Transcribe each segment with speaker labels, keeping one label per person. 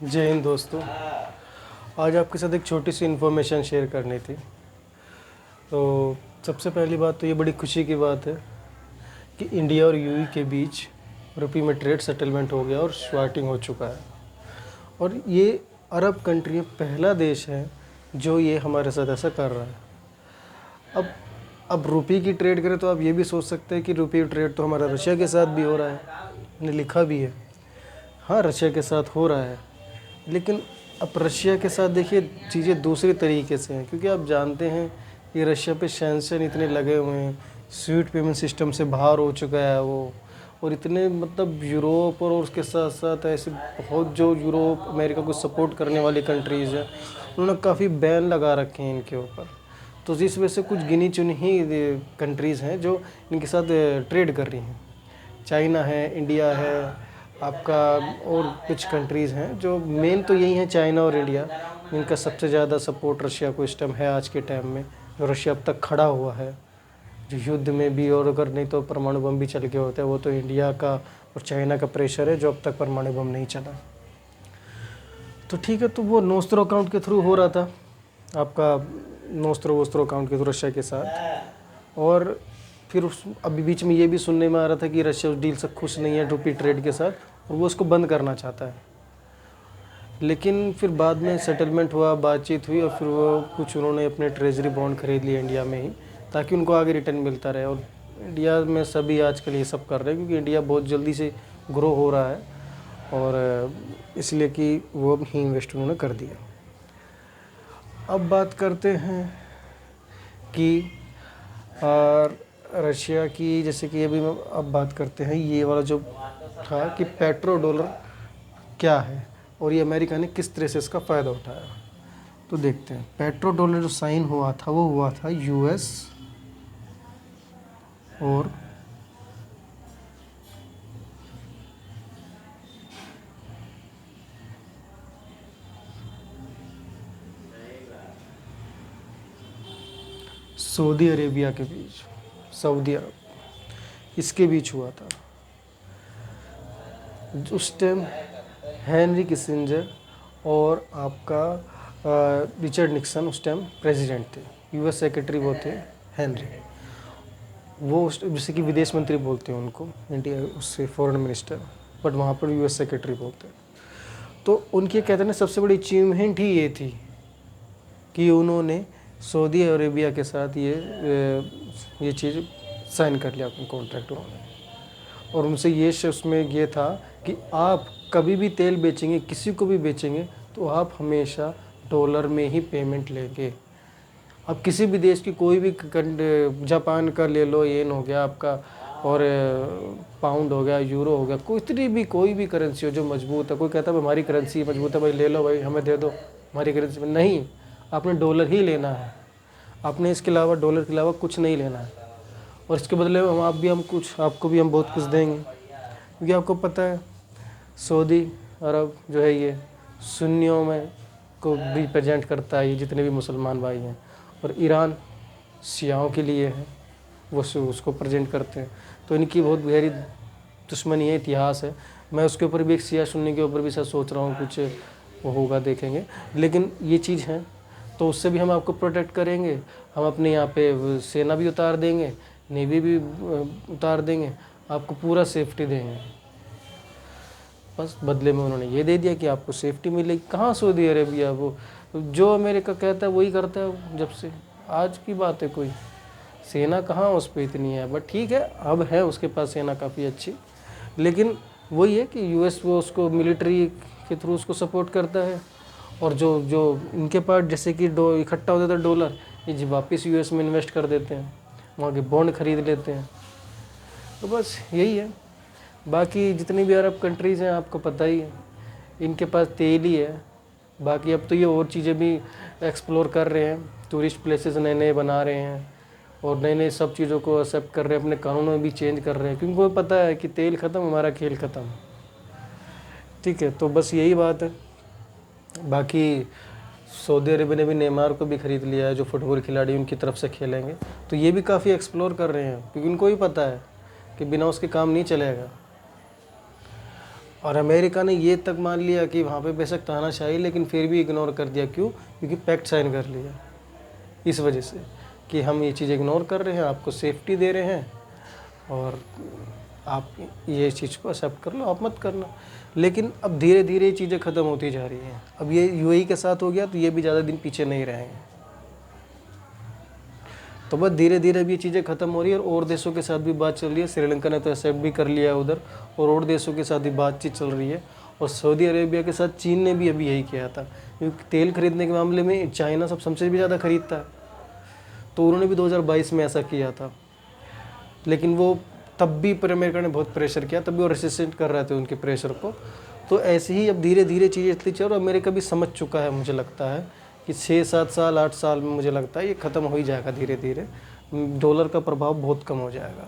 Speaker 1: जय हिंद दोस्तों। आज आपके साथ एक छोटी सी इन्फॉर्मेशन शेयर करनी थी। तो सबसे पहली बात तो ये बड़ी खुशी की बात है कि इंडिया और यूएई के बीच रुपये में ट्रेड सेटलमेंट हो गया और स्टार्टिंग हो चुका है। और ये अरब कंट्री में पहला देश है जो ये हमारे साथ ऐसा कर रहा है। अब रुपये की ट्रेड करें तो आप ये भी सोच सकते हैं कि रुपये ट्रेड तो हमारा रशिया के साथ भी हो रहा है, ने लिखा भी है। हाँ, रशिया के साथ हो रहा है, लेकिन अब रशिया के साथ देखिए चीज़ें दूसरे तरीके से हैं, क्योंकि आप जानते हैं कि रशिया पे सैंक्शन इतने लगे हुए हैं, स्विफ्ट पेमेंट सिस्टम से बाहर हो चुका है वो, और इतने मतलब यूरोप और उसके साथ साथ ऐसे बहुत जो यूरोप अमेरिका को सपोर्ट करने वाली कंट्रीज़ हैं उन्होंने काफ़ी बैन लगा रखे हैं इनके ऊपर। तो जिस वजह से कुछ गिनी चुनी ही कंट्रीज़ हैं जो इनके साथ ट्रेड कर रही हैं। चाइना है, इंडिया है, आपका और कुछ कंट्रीज़ हैं जो मेन तो यही हैं, चाइना और इंडिया। इनका सबसे ज़्यादा सपोर्ट रशिया को इस टाइम है आज के टाइम में, जो रशिया अब तक खड़ा हुआ है, जो युद्ध में भी, और अगर नहीं तो परमाणु बम भी चल के होते हैं, वो तो इंडिया का और चाइना का प्रेशर है जो अब तक परमाणु बम नहीं चला। तो ठीक है, तो वो नोस्त्रो अकाउंट के थ्रू हो रहा था, आपका नोस्त्रो अकाउंट के थ्रू रशिया के साथ। और फिर अभी बीच में ये भी सुनने में आ रहा था कि रशिया उस डील से खुश नहीं है रुपी ट्रेड के साथ, और वो उसको बंद करना चाहता है। लेकिन फिर बाद में सेटलमेंट हुआ, बातचीत हुई, और फिर वो कुछ उन्होंने अपने ट्रेजरी बॉन्ड खरीद लिए इंडिया में ही, ताकि उनको आगे रिटर्न मिलता रहे। और इंडिया में सभी आजकल ये सब कर रहे हैं, क्योंकि इंडिया बहुत जल्दी से ग्रो हो रहा है, और इसलिए कि वो ही इन्वेस्ट उन्होंने कर दिया। अब बात करते हैं कि रशिया की, जैसे कि अभी अब बात करते हैं ये वाला जो था कि पेट्रो डॉलर क्या है और ये अमेरिका ने किस तरह से इसका फ़ायदा उठाया। तो देखते हैं, पेट्रो डॉलर जो साइन हुआ था वो हुआ था यूएस और सऊदी अरेबिया के बीच, सऊदी अरब, इसके बीच हुआ था। उस टाइम हेनरी किसिंजर और आपका रिचर्ड निक्सन उस टाइम प्रेसिडेंट थे, यूएस सेक्रेटरी वो थे हेनरी, वो जैसे कि विदेश मंत्री बोलते हैं उनको, इंडिया उससे फॉरेन मिनिस्टर, बट वहाँ पर यूएस सेक्रेटरी बोलते हैं। तो उनके कहते हैं सबसे बड़ी अचीवमेंट ही ये थी कि उन्होंने सऊदी अरेबिया के साथ ये चीज़ साइन कर लिया, कॉन्ट्रैक्ट उन्होंने। और उनसे ये उसमें ये था कि आप कभी भी तेल बेचेंगे, किसी को भी बेचेंगे, तो आप हमेशा डॉलर में ही पेमेंट लेंगे। अब किसी भी देश की कोई भी जापान का ले लो, येन हो गया आपका, और पाउंड हो गया, यूरो हो गया, कोई भी करेंसी हो जो मजबूत है। कोई कहता है हमारी करेंसी मजबूत है, भाई ले लो, भाई हमें दे दो हमारी करेंसी में, नहीं, आपने डॉलर ही लेना है। आपने इसके अलावा, डॉलर के अलावा कुछ नहीं लेना है। और इसके बदले में आपको भी हम बहुत कुछ देंगे, क्योंकि आपको पता है सऊदी अरब जो है ये सुन्नियों में को रिप्रेजेंट करता है, ये जितने भी मुसलमान भाई हैं, और ईरान शियाओं के लिए है, वो उसको प्रेजेंट करते हैं। तो इनकी बहुत गहरी दुश्मनी है, इतिहास है। मैं उसके ऊपर भी एक शिया सुन्नी के ऊपर भी सर सोच रहा हूँ, कुछ वो होगा देखेंगे। लेकिन ये चीज़ है, तो उससे भी हम आपको प्रोटेक्ट करेंगे। हम अपने यहाँ पे सेना भी उतार देंगे, नेवी भी उतार देंगे, आपको पूरा सेफ्टी देंगे। बस बदले में उन्होंने ये दे दिया कि आपको सेफ्टी मिलेगी। कहाँ सऊदी अरेबिया, वो जो अमेरिका कहता है वही करता है, जब से आज की बात है। कोई सेना कहाँ उस पर इतनी है, बट ठीक है, अब है उसके पास सेना काफ़ी अच्छी। लेकिन वही है कि यूएस वो उसको मिलिट्री के थ्रू उसको सपोर्ट करता है, और जो इनके पास जैसे कि इकट्ठा होता था डॉलर, ये वापस यूएस में इन्वेस्ट कर देते हैं, वहाँ के बॉन्ड खरीद लेते हैं। तो बस यही है। बाकी जितनी भी अरब कंट्रीज़ हैं आपको पता ही है, इनके पास तेल ही है। बाकी अब तो ये और चीज़ें भी एक्सप्लोर कर रहे हैं, टूरिस्ट प्लेसेस नए नए बना रहे हैं, और नए नए सब चीज़ों को एक्सेप्ट कर रहे हैं, अपने कानूनों में भी चेंज कर रहे हैं, क्योंकि उनको पता है कि तेल ख़त्म, हमारा खेल ख़त्म। ठीक है, तो बस यही बात है। बाकी सऊदी अरेबिया ने भी नेमार को भी ख़रीद लिया है, जो फुटबॉल खिलाड़ी उनकी तरफ से खेलेंगे। तो ये भी काफ़ी एक्सप्लोर कर रहे हैं, क्योंकि उनको भी पता है कि बिना उसके काम नहीं चलेगा। और अमेरिका ने ये तक मान लिया कि वहाँ पे बेशक तानाशाही, लेकिन फिर भी इग्नोर कर दिया। क्यों? क्योंकि पैक्ट साइन कर लिया। इस वजह से कि हम ये चीज़ इग्नोर कर रहे हैं, आपको सेफ्टी दे रहे हैं और आप ये चीज़ को एक्सेप्ट कर लो, आप मत करना। लेकिन अब धीरे धीरे ये चीज़ें ख़त्म होती जा रही हैं। अब ये यूएई के साथ हो गया तो ये भी ज़्यादा दिन पीछे नहीं रहेंगे। तो बस धीरे धीरे अब ये चीज़ें ख़त्म हो रही है और देशों के साथ भी बात चल रही है। श्रीलंका ने तो एक्सेप्ट भी कर लिया है उधर, और देशों के साथ भी बातचीत चल रही है। और सऊदी अरेबिया के साथ चीन ने भी अभी यही किया था, क्योंकि तेल खरीदने के मामले में चाइना सबसे भी ज़्यादा खरीदता है। तो उन्होंने भी 2022 में ऐसा किया था, लेकिन वो तब भी पर अमेरिका ने बहुत प्रेशर किया, तब भी वो रेसिस्टेंट कर रहे थे उनके प्रेशर को। तो ऐसे ही अब धीरे धीरे चीज़ें इतनी चल, और अमेरिका भी समझ चुका है, मुझे लगता है कि 6-7 साल 8 साल में मुझे लगता है ये ख़त्म हो ही जाएगा धीरे धीरे। डॉलर का प्रभाव बहुत कम हो जाएगा।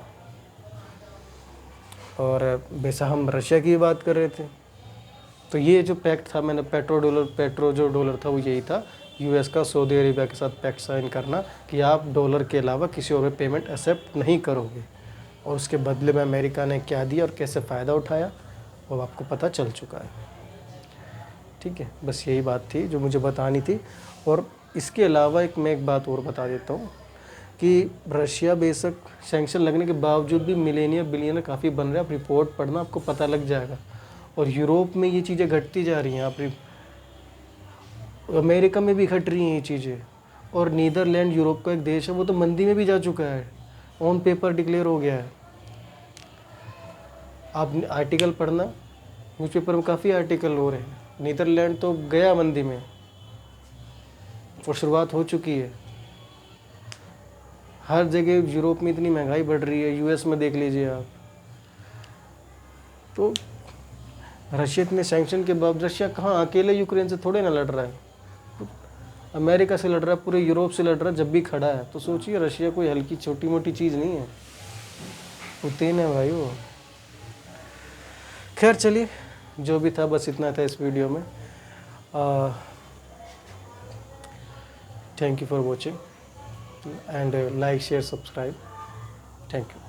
Speaker 1: और वैसा हम रशिया की बात कर रहे थे, तो ये जो पैक्ट था, मैंने पेट्रो जो डॉलर था वो यही था, यूएस का सऊदी अरेबिया के साथ पैक्ट साइन करना कि आप डॉलर के अलावा किसी और पेमेंट एक्सेप्ट नहीं करोगे। और उसके बदले में अमेरिका ने क्या दिया और कैसे फ़ायदा उठाया वो आपको पता चल चुका है। ठीक है, बस यही बात थी जो मुझे बतानी थी। और इसके अलावा मैं एक बात और बता देता हूँ कि रशिया बेशक सैंक्शन लगने के बावजूद भी मिलेनियर बिलियनर काफ़ी बन रहा है। आप रिपोर्ट पढ़ना, आपको पता लग जाएगा। और यूरोप में ये चीज़ें घटती जा रही हैं, अमेरिका में भी घट रही हैं ये चीज़ें। और नीदरलैंड यूरोप का एक देश है, वो तो मंदी में भी जा चुका है, ऑन पेपर डिक्लेयर हो गया है। आप आर्टिकल पढ़ना, न्यूज़पेपर में काफ़ी आर्टिकल हो रहे हैं। नीदरलैंड तो गया मंदी में और शुरुआत हो चुकी है। हर जगह यूरोप में इतनी महंगाई बढ़ रही है, यूएस में देख लीजिए आप। तो रशिया इतने सैंक्शन के बाद, रशिया कहाँ अकेले यूक्रेन से थोड़े ना लड़ रहा है, अमेरिका से लड़ रहा है, पूरे यूरोप से लड़ रहा है जब भी खड़ा है। तो सोचिए रशिया कोई हल्की छोटी मोटी चीज़ नहीं है, पुतिन है भाई वो। खैर चलिए, जो भी था बस इतना था इस वीडियो में। Thank you for watching and like share subscribe. Thank you.